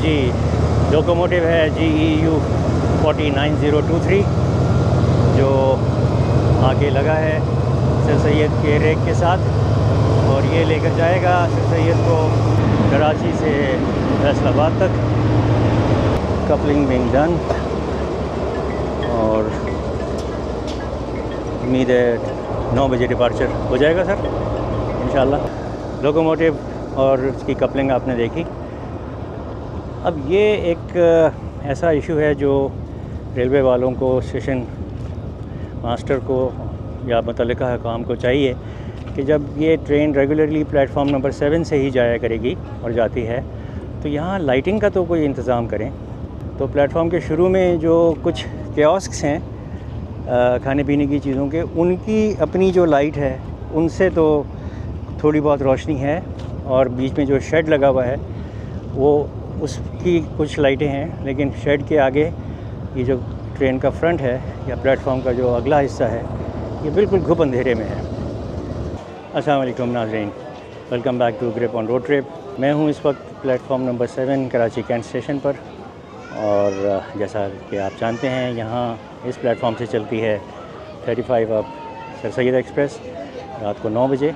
जी locomotive है GEU 409023 जो आगे लगा है सर सैयद के रेक के साथ, और ये लेकर जाएगा सर सैयद को कराची से फैसलाबाद तक। कपलिंग बिंग डन और उम्मीद है 9 बजे डिपार्चर हो जाएगा सर इंशाल्लाह। लोकोमोटिव और उसकी कपलिंग आपने देखी। अब ये एक ऐसा इशू है जो रेलवे वालों को, स्टेशन मास्टर को या मुतल्लिका हकाम को चाहिए कि जब ये ट्रेन रेगुलरली प्लेटफॉर्म नंबर 7 से ही जाया करेगी और जाती है तो यहाँ लाइटिंग का तो कोई इंतज़ाम करें। तो प्लेटफॉर्म के शुरू में जो कुछ कियोस्क्स हैं खाने पीने की चीज़ों के, उनकी अपनी जो लाइट है उनसे तो थोड़ी बहुत रोशनी है, और बीच में जो शेड लगा हुआ है वो उसकी कुछ लाइटें हैं, लेकिन शेड के आगे ये जो ट्रेन का फ्रंट है या प्लेटफॉर्म का जो अगला हिस्सा है ये बिल्कुल घुप अंधेरे में है। अस्सलाम वालेकुम नाज़रीन, welcome back to grip on road trip. मैं हूँ इस वक्त platform number 7 Karachi cantt station पर, और जैसा कि आप जानते हैं यहाँ इस प्लेटफॉर्म से चलती है 35 अप सर सैयद एक्सप्रेस रात को 9 बजे,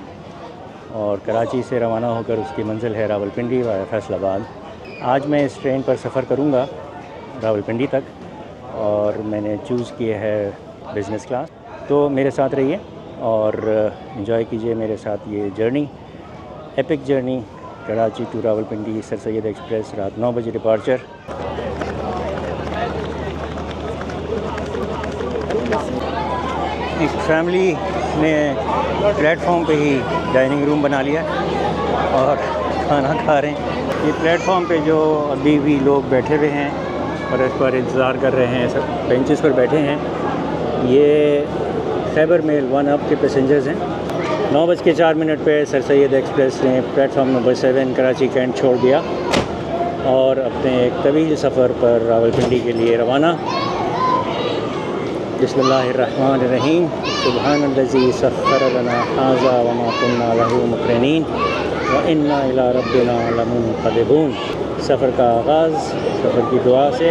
और कराची से रवाना होकर उसकी मंजिल है रावलपिंडी व फैसलाबाद। आज मैं इस ट्रेन पर सफ़र करूँगा रावलपिंडी तक, और मैंने चूज़ किया है बिज़नेस क्लास। तो मेरे साथ रहिए और एंजॉय कीजिए मेरे साथ ये journey, epic journey Karachi to Rawalpindi sir Syed express रात 9 बजे डिपार्चर। एक फैमिली ने प्लेटफॉर्म पे ही डाइनिंग रूम बना लिया और खाना खा रहे हैं। ये प्लेटफॉर्म पे जो अभी भी लोग बैठे हुए हैं और इस पर इंतज़ार कर रहे हैं, सब बेंचेस पर बैठे हैं, ये खैबर मेल 1 अप के पैसेंजर्स हैं। 9:04 पे सर सैयद एक्सप्रेस ने प्लेटफॉर्म नंबर 7 कराची कैंट छोड़ दिया और अपने एक तवील सफ़र पर रावलपिंडी के लिए रवाना। बिस्मिल्लाहिर्रहमानिर्रहीम, सुब्हानल्लज़ी सख़्ख़र लना हाज़ा व मा कुन्ना लहू मुक़रिनीन व इन्ना इला रब्बिना लमुनक़लिबून। सफ़र का आगाज़ सफ़र की दुआ से।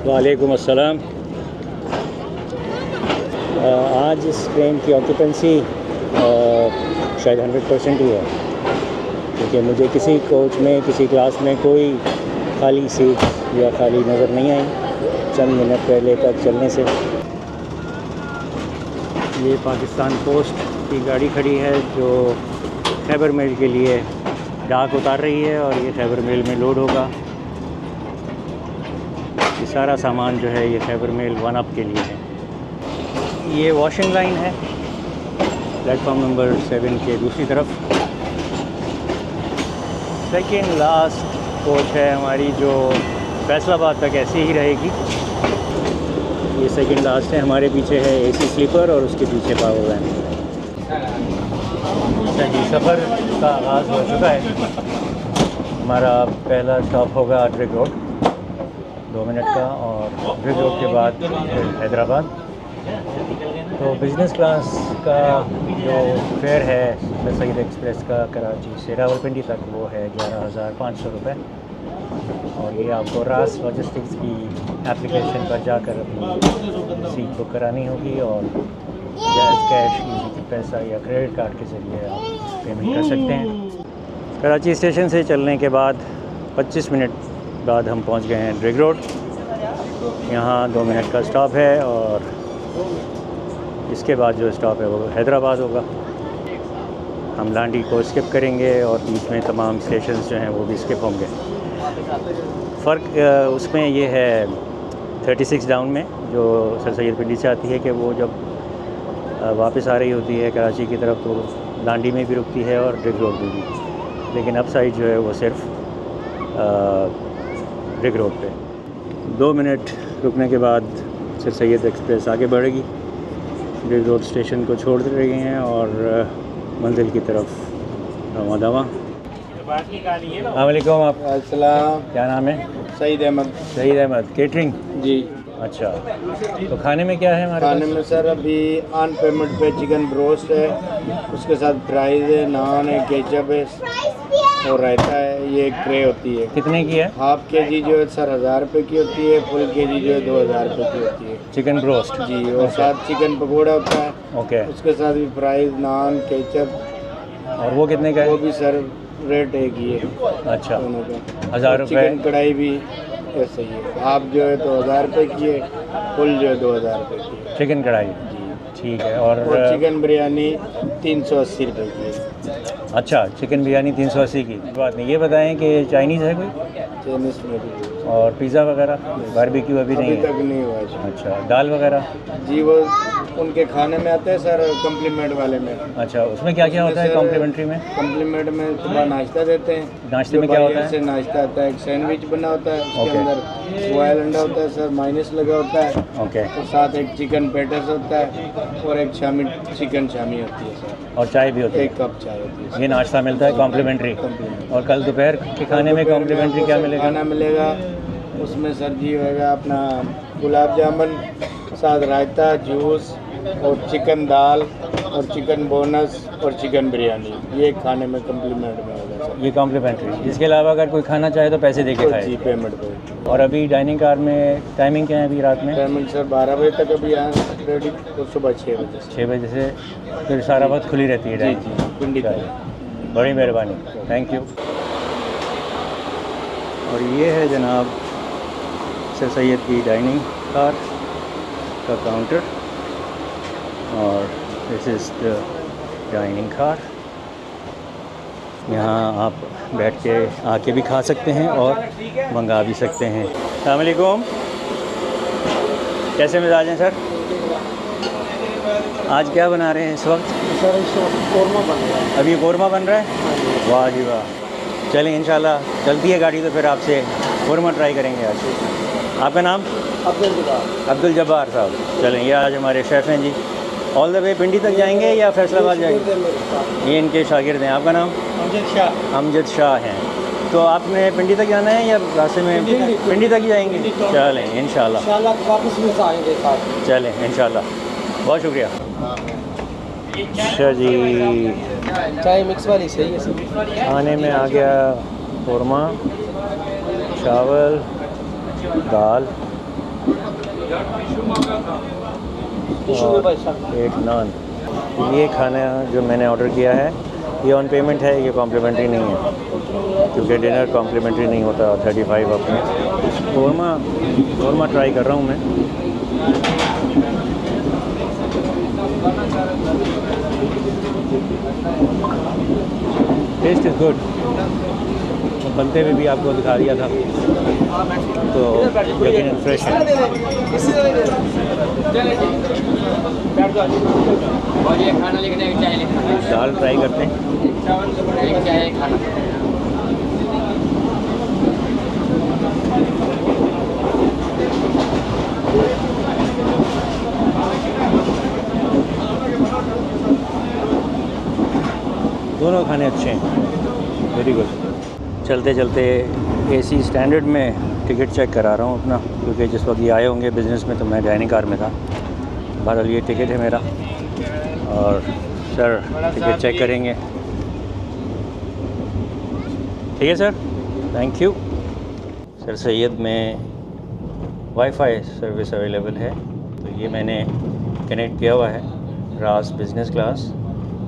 वालेकुम अस्सलाम। आज इस ट्रेन की ऑक्यूपेंसी शायद 100% ही है, क्योंकि मुझे किसी कोच में, किसी क्लास में कोई खाली सीट या खाली नज़र नहीं आई चंद मिनट पहले तक चलने से। ये पाकिस्तान पोस्ट की गाड़ी खड़ी है जो खैबर मेल के लिए डाक उतार रही है, और ये खैबर मेल में लोड होगा। ये सारा सामान जो है ये खैबर मेल 1 अप के लिए है। ये वॉशिंग लाइन है प्लेटफॉर्म नंबर 7 के दूसरी तरफ। सेकेंड लास्ट कोच है हमारी जो फैसलाबाद तक ऐसी ही रहेगी। ये सेकेंड लास्ट है। हमारे पीछे है AC स्लीपर और उसके पीछे पावर वैन। सही सफ़र का आगाज़ हो चुका है। हमारा पहला स्टॉप होगा ड्रिग रोड 2 मिनट का, और ड्रिग रोड के बाद हैदराबाद। तो बिज़नेस क्लास का जो फेयर है सर सैयद एक्सप्रेस का कराची से रावलपिंडी तक वो है 11,500 रुपये, और ये आपको रास लॉजिस्टिक्स की एप्लीकेशन पर जाकर अपनी सीट बुक करानी होगी, और कैश, इजी पैसा या क्रेडिट कार्ड के ज़रिए आप पेमेंट कर सकते हैं। कराची स्टेशन से चलने के बाद 25 मिनट बाद हम पहुंच गए हैं ड्रिग रोड। यहाँ 2 मिनट का स्टॉप है, और इसके बाद जो स्टॉप है वो हैदराबाद होगा। हम लांडी को स्किप करेंगे और बीच में तमाम स्टेशंस जो हैं वो भी स्किप होंगे। फ़र्क उसमें ये है 36 डाउन में जो सर सैयद पिंडी से आती है कि वो जब वापस आ रही होती है कराची की तरफ तो लांडी में भी रुकती है और ड्रिग रोड में भी, लेकिन अप साइड जो है वो सिर्फ ड्रिग रोड पे। 2 मिनट रुकने के बाद सर सैयद एक्सप्रेस आगे बढ़ेगी। ड्रिग रोड स्टेशन को छोड़ रही हैं और मंजिल की तरफ रवां दवा। अस्सलाम, अस्सलाम। क्या नाम है? सईद अहमद। सईद अहमद। केटरिंग जी। अच्छा, तो खाने में क्या है हमारे खाने पास? में सर अभी ऑन पेमेंट पे चिकन ब्रोस्ट है, उसके साथ फ्राइज है, नान है, केचप है और रायता है। ये एक ट्रे होती है। कितने की है? हाफ के जी जो है सर 1000 रुपये की होती है, फुल के जी जो है 2000 रुपये की होती है चिकन ब्रोस्ट? जी। और साथ चिकन पकौड़ा होता है, ओके, उसके साथ भी फ्राइज, नान, केचप। और वो कितने का वो है? भी सर रेट एक ही है अच्छा, दोनों का। 1000 रुपये। चिकन कढ़ाई भी ऐसे ही है, हाफ जो है तो 1000 रुपये की है, फुल जो है 2000 रुपये की है चिकन कढ़ाई, जी। ठीक है। और चिकन बिरयानी 380 रुपये की है। अच्छा, चिकन बिरयानी 380 की बात नहीं। ये बताएं कि चाइनीज़ है कोई? चाइनीज में भी और पिज़्ज़ा वगैरह? बारबेक्यू अभी नहीं अभी है? तक नहीं हुआ है अच्छा, दाल वगैरह? जी। वो उनके खाने में आते हैं सर, कम्प्लीमेंट वाले में। अच्छा, उसमें क्या क्या होता है कॉम्प्लीमेंट्री में? कम्प्लीमेंट में सुबह नाश्ता देते हैं। नाश्ते में क्या होता है? से नाश्ता आता है, एक सैंडविच बना होता है, उसके ओके। अंदर बॉयल अंडा होता है सर, माइनस लगा होता है, ओके, और साथ एक चिकन पेटस होता है, और एक शामी चिकन शामी होती है सर, और चाय भी होती है? 1 कप चाय होती है। ये नाश्ता मिलता है कॉम्प्लीमेंट्री। कम्प्लीमेंट। और कल दोपहर के खाने में कॉम्प्लीमेंट्री क्या मिलेगा? खाना मिलेगा उसमें सर जी होएगा अपना गुलाब जामुन, साथ रायता, जूस और चिकन दाल और चिकन बोनस और चिकन बिरयानी। ये खाने में कम्प्लीमेंट में होगा सर। ये कॉम्प्लीमेंट्री। इसके अलावा अगर कोई खाना चाहे तो पैसे दे के जी खाए? पेमेंट पे। और अभी डाइनिंग कार में टाइमिंग क्या है अभी रात में? पेमेंट सर 12 बजे तक अभी यहाँ रेडी, और सुबह 6 बजे से। 6 बजे से फिर सारा वक्त खुली रहती है जी डाइनिंग? जी, पिंडी तक। चलिए, बड़ी मेहरबानी, थैंक यू। और ये है जनाब सर सैयद की डाइनिंग कार का काउंटर, और this is the dining car. यहाँ आप बैठ के आके भी खा सकते हैं और मंगा भी सकते हैं। अस्सलाम वालेकुम, कैसे मिजाज हैं सर? आज क्या बना रहे हैं इस वक्त? सर कौरमा बन रहा है। अभी कौरमा बन रहा है? वाह जी वाह। चलें इंशाल्लाह चलती है गाड़ी तो फिर आपसे कौरमा ट्राई करेंगे आज। आपका नाम? अब्दुल जब्बार साहब। चलें, ये आज हमारे शेफ़ हैं जी। ऑल द वे पिंडी तक जाएंगे या फैसलाबाद जाएंगे? ये इनके शागिर्द हैं। आपका नाम? अमजद शाह हैं। तो आपने पिंडी तक जाना है या रास्ते में पिंडी तक ही जाएंगे? चलें इंशाल्लाह वापस में आएंगे साथ। चलें इंशाल्लाह। बहुत शुक्रिया। अच्छा जी, चाय मिक्स वाली सही है सर। खाने में आ गया कौरमा, चावल, दाल और एक नान। ये खाना जो मैंने ऑर्डर किया है ये ऑन पेमेंट है, ये कॉम्प्लीमेंट्री नहीं है, क्योंकि डिनर कॉम्प्लीमेंट्री नहीं होता 35 अपने। कौरमा ट्राई कर रहा हूँ मैं। Taste is good. बनते हुए भी आपको दिखा दिया था, तो यकीनन फ्रेश है। दाल ट्राई करते हैं। दोनों खाने अच्छे हैं, वेरी गुड। चलते चलते एसी स्टैंडर्ड में टिकट चेक करा रहा हूँ अपना, क्योंकि जिस वक्त ये आए होंगे बिज़नेस में तो मैं डाइनिंग कार में था। बहरहाल ये टिकट है मेरा, और सर टिकट चेक करेंगे। ठीक है sir, thank you. Sir Syed में वाईफाई सर्विस अवेलेबल है, तो ये मैंने कनेक्ट किया हुआ है रास बिज़नेस क्लास,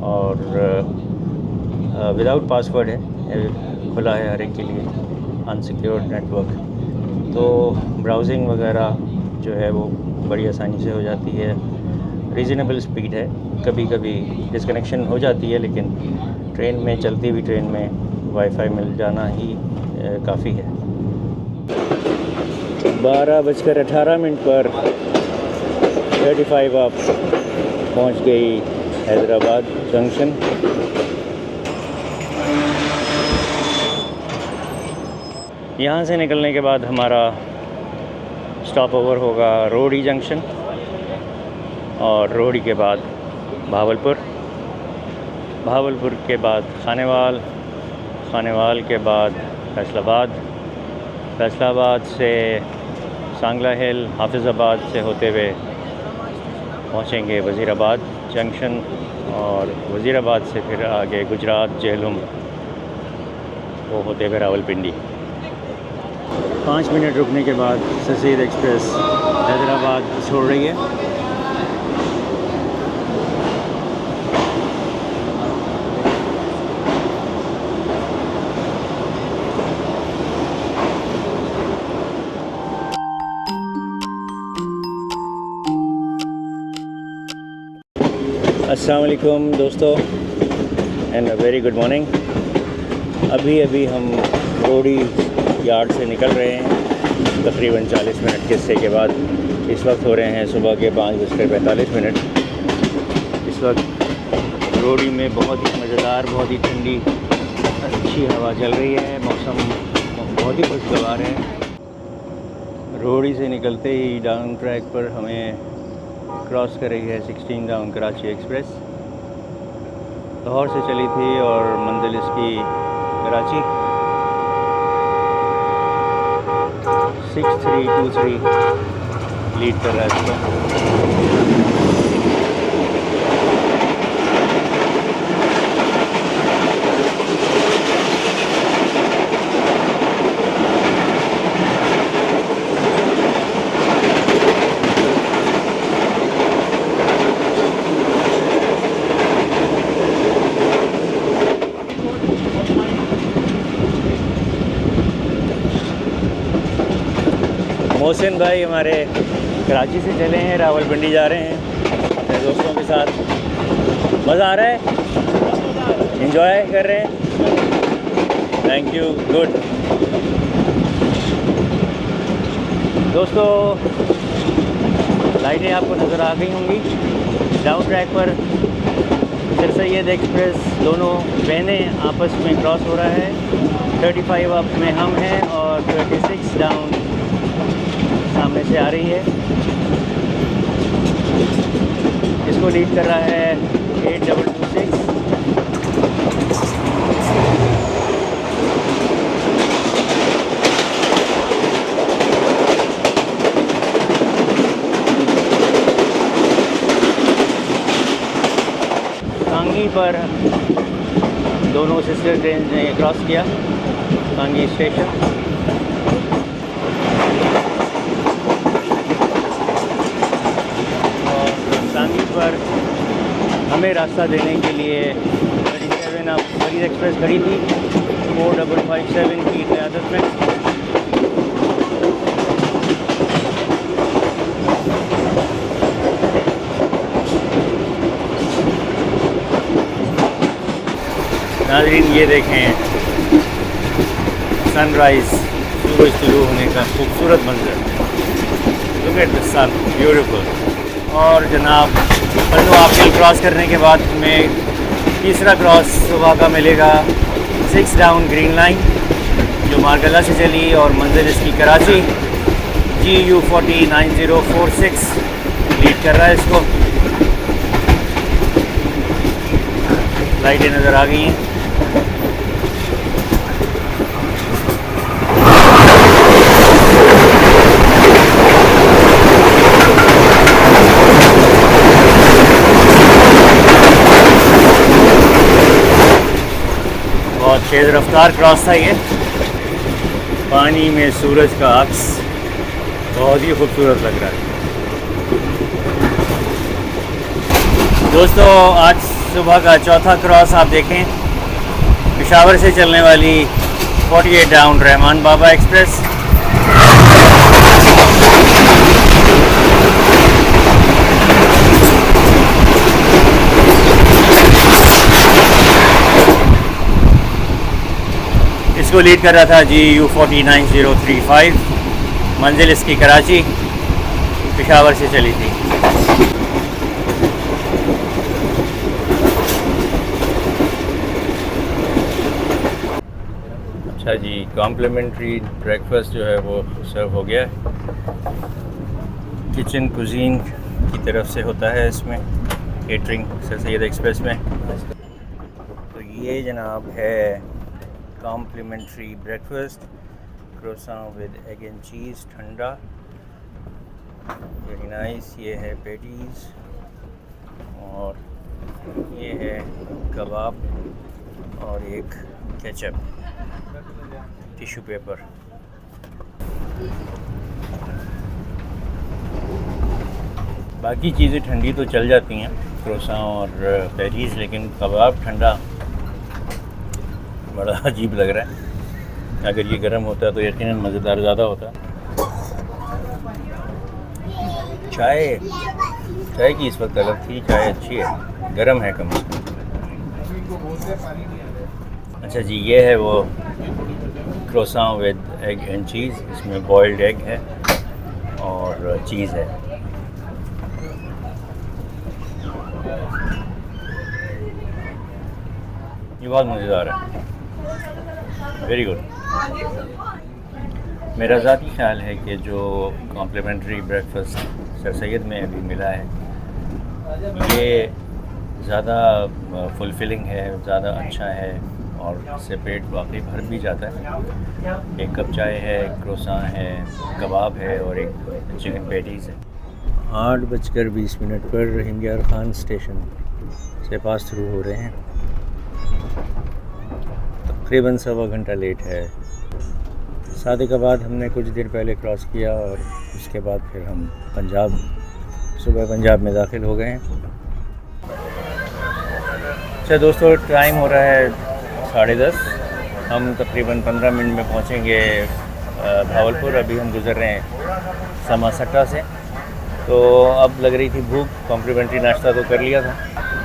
और विदाउट पासवर्ड है, खुला है हर एक के लिए, अनसिक्योर्ड नेटवर्क। तो ब्राउजिंग वगैरह जो है वो बड़ी आसानी से हो जाती है, रीज़नेबल स्पीड है। कभी कभी डिस्कनेक्शन हो जाती है, लेकिन ट्रेन में, चलती हुई ट्रेन में वाईफाई मिल जाना ही काफ़ी है। 12:18 पर 35 आप पहुंच गई हैदराबाद जंक्शन। यहाँ से निकलने के बाद हमारा स्टॉप ओवर होगा रोहड़ी जंक्शन, और रोहड़ी के बाद भावलपुर, भावलपुर के बाद खानेवाल, खानेवाल के बाद फैसलाबाद, फैसलाबाद से सांगला हिल हाफिज़ाबाद से होते हुए पहुँचेंगे वज़ीराबाद जंक्शन और वज़ीराबाद से फिर आगे गुजरात झेलम वो होते हुए रावलपिंडी। 5 मिनट रुकने के बाद सर सैयद एक्सप्रेस हैदराबाद छोड़ रही है। अस्सलाम वालेकुम दोस्तों एंड वेरी गुड मॉर्निंग। अभी हम रोडी यार्ड से निकल रहे हैं तकरीबन 40 मिनट के हिस्से के बाद। इस वक्त हो रहे हैं सुबह के 5:45। इस वक्त रोडी में बहुत ही मज़ेदार, बहुत ही ठंडी अच्छी हवा चल रही है, मौसम बहुत ही खुशगवार है। रोडी से निकलते ही डाउन ट्रैक पर हमें क्रॉस कर रही है 16 डाउन कराची एक्सप्रेस। लाहौर से चली थी और मंजिल इसकी कराची। 6323 लीड कर रहा है इसको। मोहसिन भाई हमारे कराची से चले हैं, रावलपिंडी जा रहे हैं अपने दोस्तों के साथ। मज़ा आ रहा है, एंजॉय कर रहे हैं। Thank you, good. दोस्तों लाइटें आपको नज़र आ गई होंगी। डाउन ट्रैक पर सर सैयद एक्सप्रेस दोनों वैनें आपस में क्रॉस हो रहा है। 35 अप में हम हैं और 36 डाउन सामने से आ रही है। इसको लीड कर रहा है 8226। कांगी पर दोनों सिस्टर ट्रेन ने क्रॉस किया, कांगी स्टेशन। पर हमें रास्ता देने के लिए 37 अब फरीद एक्सप्रेस खड़ी थी 4557 की क़यादत में। नाज़रीन ये देखें सनराइज़, सूरज शुरू होने का खूबसूरत मंजर। Look at the sun, beautiful. और जनाब पल्लू आफिल क्रॉस करने के बाद हमें तीसरा क्रॉस सुबह का मिलेगा 6 डाउन ग्रीन लाइन जो मारगला से चली और मंजिल इसकी कराची। GU40 9046 लीड कर रहा है इसको। लाइटें नज़र आ गई हैं। बहुत तेज़ रफ्तार क्रॉस था ये। पानी में सूरज का अक्स बहुत ही खूबसूरत लग रहा है। दोस्तों आज सुबह का चौथा क्रॉस आप देखें, पेशावर से चलने वाली 48 डाउन रहमान बाबा एक्सप्रेस। इसको लीड कर रहा था GU40 9035। मंजिल इसकी कराची, पेशावर से चली थी। अच्छा जी, कॉम्प्लीमेंट्री ब्रेकफास्ट जो है वो सर्व हो गया है। किचन कुजीन की तरफ से होता है इसमें केटरिंग सर सैयद एक्सप्रेस में। तो ये जनाब है complimentary breakfast, croissant with egg and cheese ठंडा वेरी नाइस। ये है पेटीज और ये है कबाब और एक केचप, टिश्यू पेपर। बाकी चीज़ें ठंडी तो चल जाती हैं, क्रोसा और पेटीज, लेकिन कबाब ठंडा बड़ा अजीब लग रहा है। अगर ये गर्म होता तो यकीनन मज़ेदार ज़्यादा होता। चाय की इस वक्त तलब थी, चाय अच्छी है, गर्म है कम से कम। अच्छा जी, ये है वो croissant with egg and cheese. इसमें बॉइल्ड एग है और चीज़ है। ये बहुत मज़ेदार है, वेरी गुड। मेरा ज़ाती ख्याल है कि जो कॉम्प्लीमेंट्री ब्रेकफास्ट सर सैयद में अभी मिला है, ये ज़्यादा फुलफिलिंग है, ज़्यादा अच्छा है और इससे पेट वाकई भर भी जाता है। एक कप चाय है, क्रोसा है, कबाब है और एक चिकन पैटीज़ है। 8:20 पर हिंगियार खान स्टेशन से पास थ्रू हो रहे हैं। तकरीबन 1.25 घंटा लेट है। सादिकाबाद हमने कुछ देर पहले क्रॉस किया और उसके बाद फिर हम सुबह पंजाब में दाखिल हो गए हैं। अच्छा दोस्तों, टाइम हो रहा है 10:30। हम तकरीबन 15 मिनट में पहुंचेंगे भावलपुर। अभी हम गुज़र रहे हैं समासट्टा से, तो अब लग रही थी भूख। कॉम्प्लीमेंट्री नाश्ता तो कर लिया था,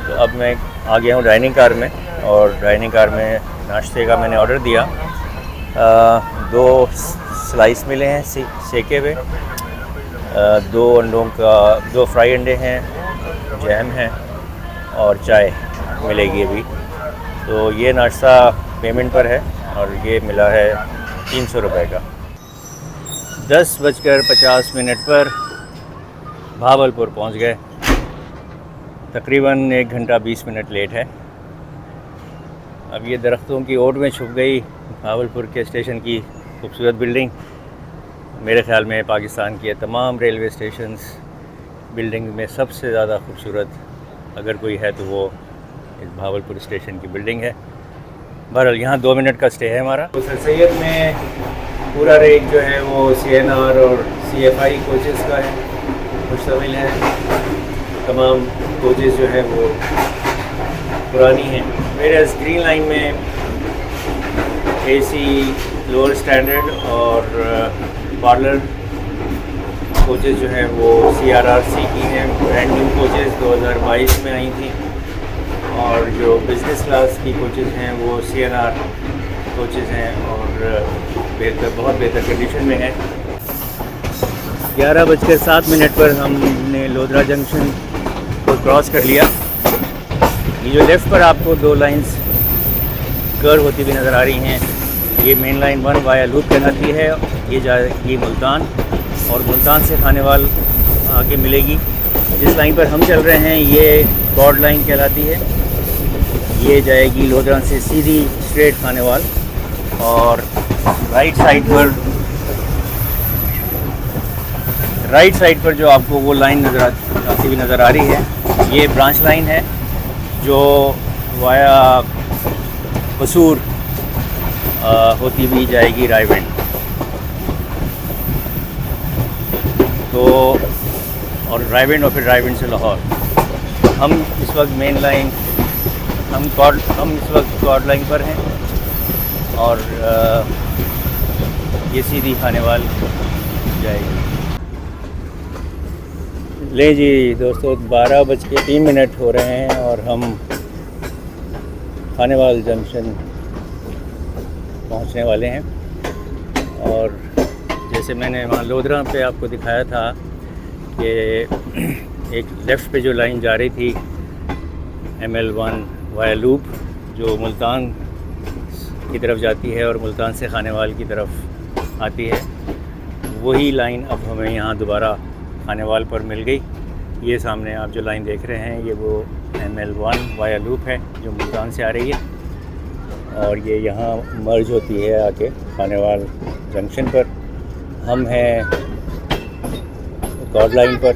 तो अब मैं आ गया हूँ डाइनिंग कार में, और डाइनिंग कार में नाश्ते का मैंने ऑर्डर दिया। 2 स्लाइस मिले हैं सेके हुए, 2 फ्राई अंडे हैं, जैम है और चाय मिलेगी अभी। तो ये नाश्ता पेमेंट पर है और ये मिला है 300 रुपये का। 10:50 पर भावलपुर पहुंच गए। तकरीबन 1 घंटा 20 मिनट लेट है। अब ये दरख्तों की ओट में छुप गई भावलपुर के स्टेशन की खूबसूरत बिल्डिंग। मेरे ख़्याल में पाकिस्तान के तमाम रेलवे स्टेशंस बिल्डिंग में सबसे ज़्यादा खूबसूरत अगर कोई है तो वो इस भावलपुर स्टेशन की बिल्डिंग है। बहरहाल यहाँ 2 मिनट का स्टे है हमारा। तो सर सैयद में पूरा रेट जो है वो CNR और CFI कोचेज़ का है, मुश्तमिल है। तमाम कोचेज़ जो है वो पुरानी हैं। मेरे ग्रीन लाइन में AC लोअर स्टैंडर्ड और पार्लर कोचेज़ जो हैं वो CRRC की हैं, ब्रांड न्यू कोचेज़ 2022 में आई थी। और जो बिज़नेस क्लास की कोचेज़ हैं वो CNR कोचेज़ हैं और बहुत बेहतर कंडीशन में है। 11:07 पर हमने लोधरा जंक्शन को क्रॉस कर लिया। ये जो लेफ़्ट पर आपको 2 लाइंस कर्व होती हुई नज़र आ रही हैं, ये मेन लाइन 1 वाया लूप कहलाती है। ये जाएगी मुल्तान और मुल्तान से खानेवाल आके मिलेगी। जिस लाइन पर हम चल रहे हैं ये कॉर्ड लाइन कहलाती है। ये जाएगी लोधरा से सीधी स्ट्रेट खानेवाल। और राइट साइड पर जो आपको वो लाइन आती हुई नज़र आ रही है, ये ब्रांच लाइन है जो वाया कसूर होती हुई जाएगी रायविंड। तो और रायविंड और फिर रायविंड से लाहौर। हम इस वक्त मेन लाइन हम इस वक्त कॉर्ड लाइन पर हैं और ये सीधी खानेवाल जाएगी। ले जी दोस्तों, 12:03 हो रहे हैं और हम खानेवाल जंक्शन पहुंचने वाले हैं। और जैसे मैंने वहाँ लोधरा पे आपको दिखाया था कि एक लेफ़्ट पे जो लाइन जा रही थी ML1 वाया लूप जो मुल्तान की तरफ जाती है और मुल्तान से खानेवाल की तरफ आती है, वही लाइन अब हमें यहाँ दोबारा खानेवाल पर मिल गई। ये सामने आप जो लाइन देख रहे हैं ये वो ML1 वाया लूप है जो मुल्तान से आ रही है और ये यहाँ मर्ज होती है आके खानेवाल जंक्शन पर। हम हैं एक और लाइन पर,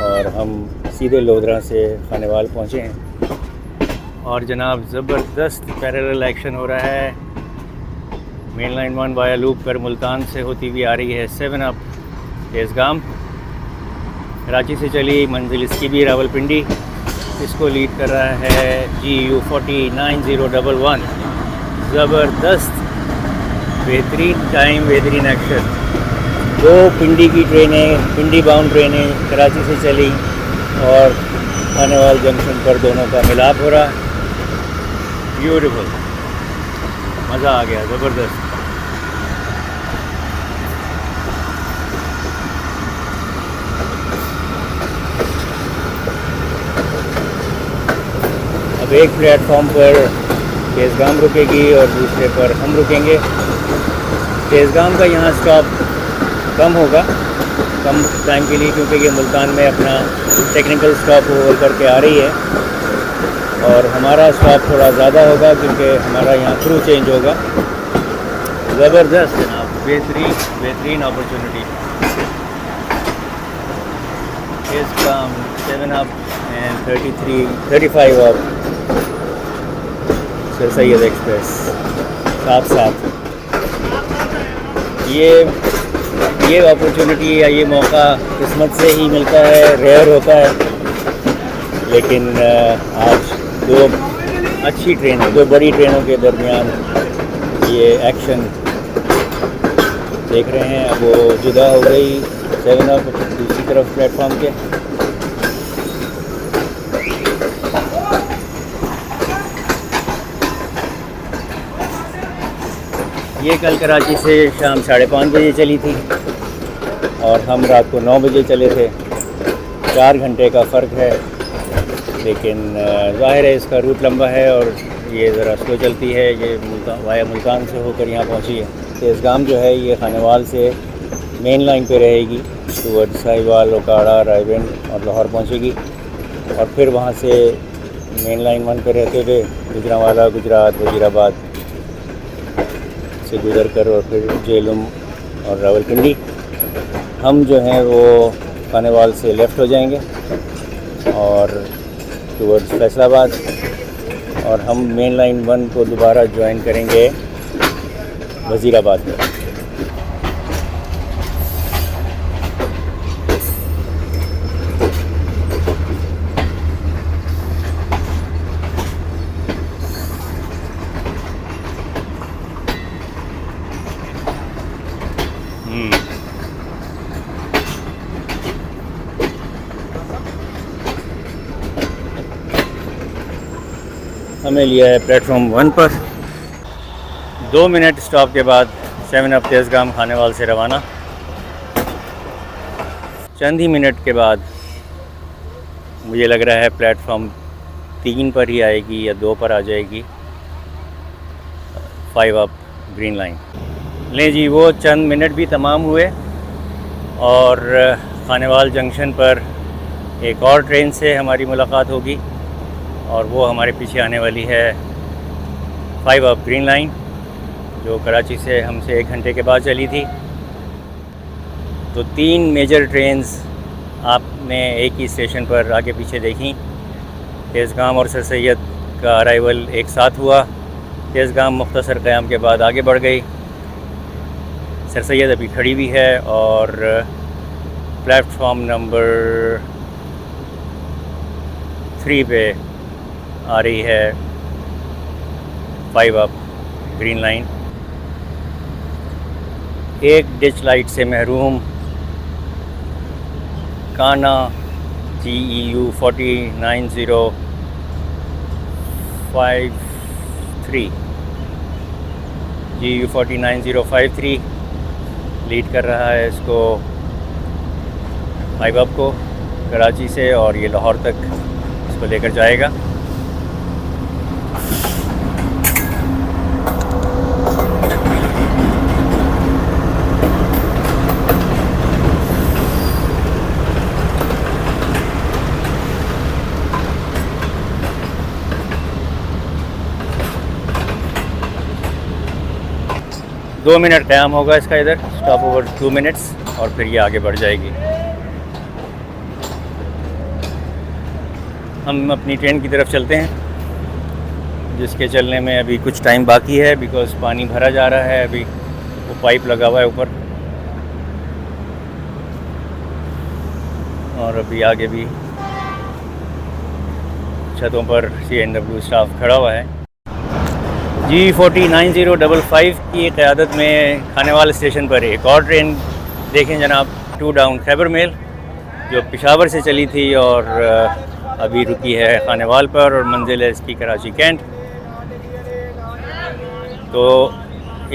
और हम सीधे लोधरा से खानेवाल पहुँचे हैं। और जनाब ज़बरदस्त पैरेलल एक्शन हो रहा है। मेन लाइन 1 वाया लूप कर मुल्तान से होती हुई आ रही है 7 अप तेज़गाम। कराची से चली मंजिल इसकी भी रावलपिंडी। इसको लीड कर रहा है GU 409011। ज़बरदस्त, बेहतरीन टाइम, बेहतरीन एक्शन। 2 पिंडी की ट्रेनें, पिंडी बाउंड ट्रेनें कराची से चली और खानेवाल जंक्शन पर दोनों का मिलाप हो रहा है। ब्यूटीफुल, मज़ा आ गया, ज़बरदस्त। अब एक प्लेटफॉर्म पर तेज़गाम रुकेगी और दूसरे पर हम रुकेंगे। तेज़गाम का यहाँ स्टॉप कम होगा, कम टाइम के लिए, क्योंकि ये मुल्तान में अपना टेक्निकल स्टॉप ओवर करके आ रही है। और हमारा स्टॉप थोड़ा ज़्यादा होगा क्योंकि हमारा यहाँ थ्रू चेंज होगा। ज़बरदस्त जनाब, बेहतरीन बेहतरीन opportunity. Tezgam 7 up and 35 up sir Syed express साथ। ये अपॉर्चुनिटी या ये मौका किस्मत से ही मिलता है, रेयर होता है। लेकिन आज 2 अच्छी ट्रेनें, 2 बड़ी ट्रेनों के दरमियान ये एक्शन देख रहे हैं। अब वो जुदा हो गई 7 अप दूसरी तरफ प्लेटफॉर्म के। ये कल कराची से शाम 5:30 बजे चली थी और हम रात को 9 बजे चले थे। 4 घंटे का फ़र्क है, लेकिन ज़ाहिर है इसका रूट लंबा है और ये ज़रा स्लो चलती है। ये वाया मुल्तान से होकर यहाँ पहुँची है। तेज़गाम जो है ये खानेवाल से मेन लाइन पे रहेगी, टूवर्ड्स साहिवाल, ओकाड़ा, रायबेंड और लाहौर पहुँचेगी। और फिर वहाँ से मेन लाइन 1 पे रहते हुए गुजरांवाला, गुजरात, वजीराबाद से गुजर कर और फिर जेलम और रावलपिंडी। हम जो हैं वो खानेवाल से लेफ़्ट हो जाएंगे और टूवर्ड्स फैसलाबाद, और हम मेन लाइन 1 को दोबारा ज्वाइन करेंगे वज़ीराबाद में। हमें लिया है प्लेटफॉर्म 1 पर। 2 मिनट स्टॉप के बाद 7 अप तेज़गाम खानेवाल से रवाना। चंद ही मिनट के बाद मुझे लग रहा है प्लेटफॉर्म 3 पर ही आएगी या 2 पर आ जाएगी 5 अप ग्रीन लाइन। लें जी, वो चंद मिनट भी तमाम हुए और खानेवाल जंक्शन पर एक और ट्रेन से हमारी मुलाकात होगी और वो हमारे पीछे आने वाली है 5 अप ग्रीन लाइन, जो कराची से हमसे 1 घंटे के बाद चली थी। तो 3 मेजर ट्रेन्स आपने एक ही स्टेशन पर आगे पीछे देखी। तेज़गाम और सर सैयद का अराइवल एक साथ हुआ। तेज़गाम मुख्तसर क़याम के बाद आगे बढ़ गई। सर सैयद अभी खड़ी भी है और प्लेटफॉर्म नंबर 3 पे आ रही है 5 अप ग्रीन लाइन। एक डिच लाइट से महरूम काना GEU 409053 लीड कर रहा है इसको 5 अप को कराची से, और ये लाहौर तक इसको लेकर जाएगा। दो मिनट क़याम होगा इसका, इधर स्टॉप ओवर 2 मिनट्स, और फिर ये आगे बढ़ जाएगी। हम अपनी ट्रेन की तरफ चलते हैं, जिसके चलने में अभी कुछ टाइम बाकी है बिकॉज़ पानी भरा जा रहा है। अभी वो पाइप लगा हुआ है ऊपर, और अभी आगे भी छतों पर CNW स्टाफ खड़ा हुआ है। G409055 की क़यादत में खानेवाल स्टेशन पर एक और ट्रेन देखें जनाब, 2 डाउन खैबर मेल, जो पेशावर से चली थी और अभी रुकी है खानेवाल पर और मंजिल है इसकी कराची कैंट। तो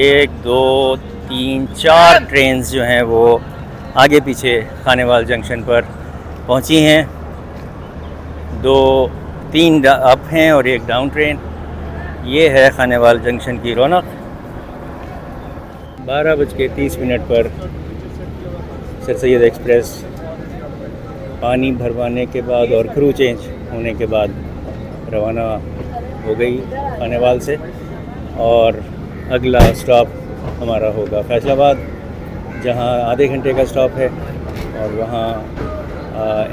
1 2 3 4 ट्रेन्स जो हैं वो आगे पीछे खानेवाल जंक्शन पर पहुंची हैं। 3 अप हैं और 1 डाउन ट्रेन। ये है खानेवाल जंक्शन की रौनक। 12:30 पर सर सैयद एक्सप्रेस पानी भरवाने के बाद और क्रू चेंज होने के बाद रवाना हो गई खानेवाल से, और अगला स्टॉप हमारा होगा फैसलाबाद, जहां आधे घंटे का स्टॉप है और वहां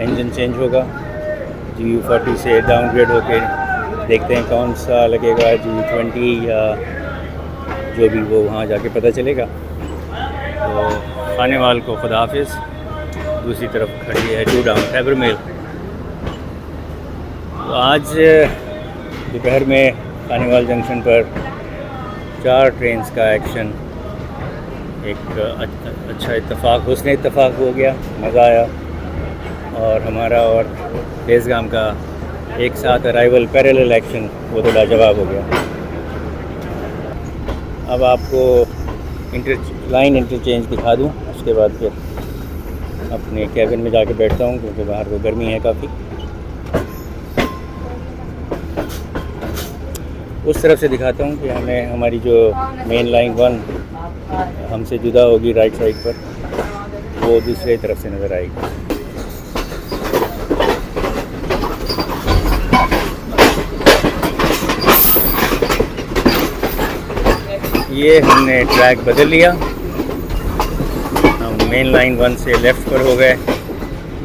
इंजन चेंज होगा। G40 से डाउनग्रेड होकर देखते हैं कौन सा लगेगा, G20 या जो भी, वो वहाँ जाके पता चलेगा। तो खानेवाल को खुदा हाफिज़। दूसरी तरफ खड़ी है 2 डाउन खैबर मेल। तो आज दोपहर में खानेवाल जंक्शन पर 4 ट्रेन्स का एक्शन, एक अच्छा इत्तेफाक, हुस्न इत्तेफाक हो गया, मज़ा आया। और हमारा और तेज़गाम का एक साथ अराइवल पैरेलल एक्शन, वो तो लाजवाब हो गया। अब आपको लाइन इंटरचेंज दिखा दूं, उसके बाद फिर अपने कैबिन में जाके बैठता हूं, क्योंकि बाहर तो गर्मी है काफ़ी। उस तरफ से दिखाता हूं कि हमें हमारी जो मेन लाइन 1 हमसे जुदा होगी राइट साइड पर, वो दूसरे तरफ से नज़र आएगी। ये हमने ट्रैक बदल लिया, हम मेन लाइन 1 से लेफ़्ट पर हो गए।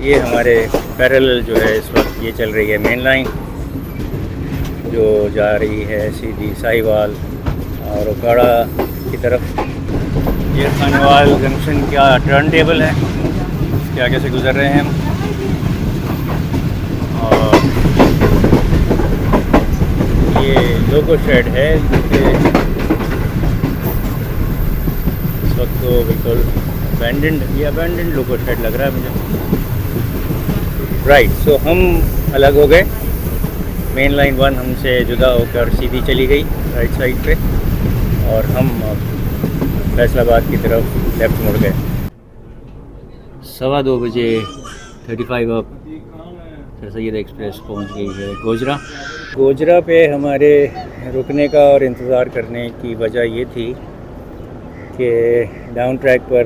ये हमारे पैरेलल जो है इस वक्त ये चल रही है मेन लाइन, जो जा रही है सीधी साहिवाल और ओकाड़ा की तरफ। ये खानेवाल जंक्शन का टर्न टेबल है, इसके आगे से गुज़र रहे हैं हम। और ये लोको शेड है, जिसके वक्त तो बिल्कुल अबैंडन्ड लोको शेड लग रहा है मुझे। राइट, सो हम अलग हो गए। मेन लाइन 1 हमसे जुदा होकर सीधी चली गई राइट साइड पे, और हम फैसलाबाद की तरफ लेफ़्ट मुड़ गए। 2:15 बजे 35 अप सर सैयद एक्सप्रेस पहुंच गई है गोजरा पे। हमारे रुकने का और इंतज़ार करने की वजह ये थी कि डाउन ट्रैक पर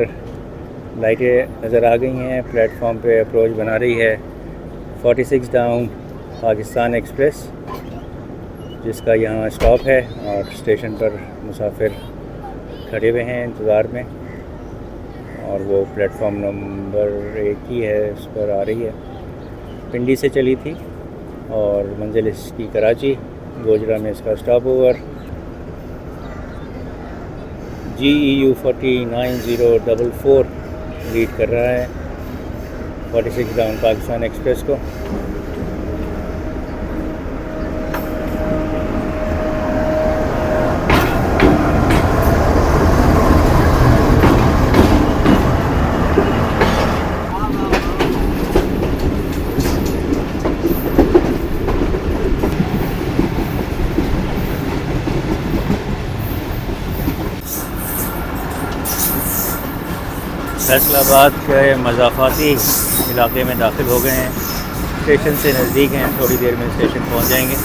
लाइटें नज़र आ गई हैं, प्लेटफॉर्म पे अप्रोच बना रही है 46 डाउन पाकिस्तान एक्सप्रेस, जिसका यहाँ स्टॉप है, और स्टेशन पर मुसाफिर खड़े हुए हैं इंतज़ार में। और वो प्लेटफॉर्म नंबर 1 ही है, उस पर आ रही है। पिंडी से चली थी और मंजिल इसकी कराची, गोजरा में इसका स्टॉप ओवर। GEU 409044 लीड कर रहा है 46 डाउन पाकिस्तान एक्सप्रेस को। फैसलाबाद के मज़ाफ़ाती इलाके में दाखिल हो गए हैं, स्टेशन से नज़दीक हैं, थोड़ी देर में स्टेशन पहुंच जाएंगे।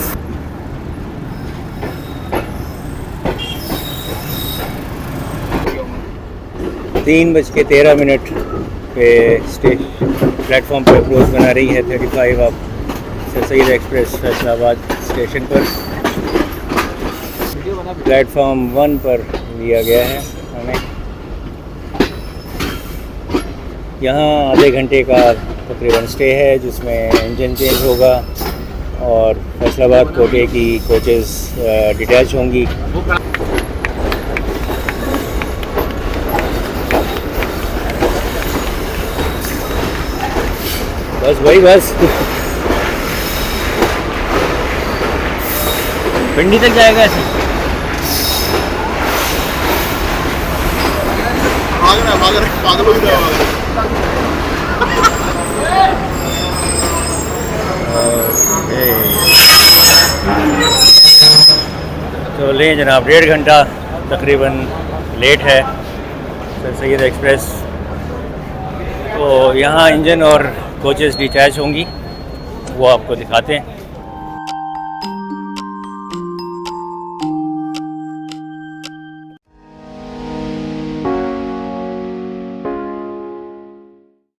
तीन बज के 13 मिनट पे प्लेटफॉर्म पर अप्रोच बना रही है 35 अब sir Syed express Faisalabad station पर। प्लेटफॉर्म 1 पर लिया गया है हमें। यहाँ आधे घंटे का तकरीबन स्टे है, जिसमें इंजन चेंज होगा, और फैसलाबाद कोटे की कोचेज़ डिटैच होंगी। बस भाई बस पिंडी तक जाएगा ऐसे। पागल हो गया। तो लें जनाब, 1.5 घंटा तकरीबन लेट है सर सैयद एक्सप्रेस। तो यहाँ इंजन और कोचेस डिटैच होंगी, वो आपको दिखाते हैं।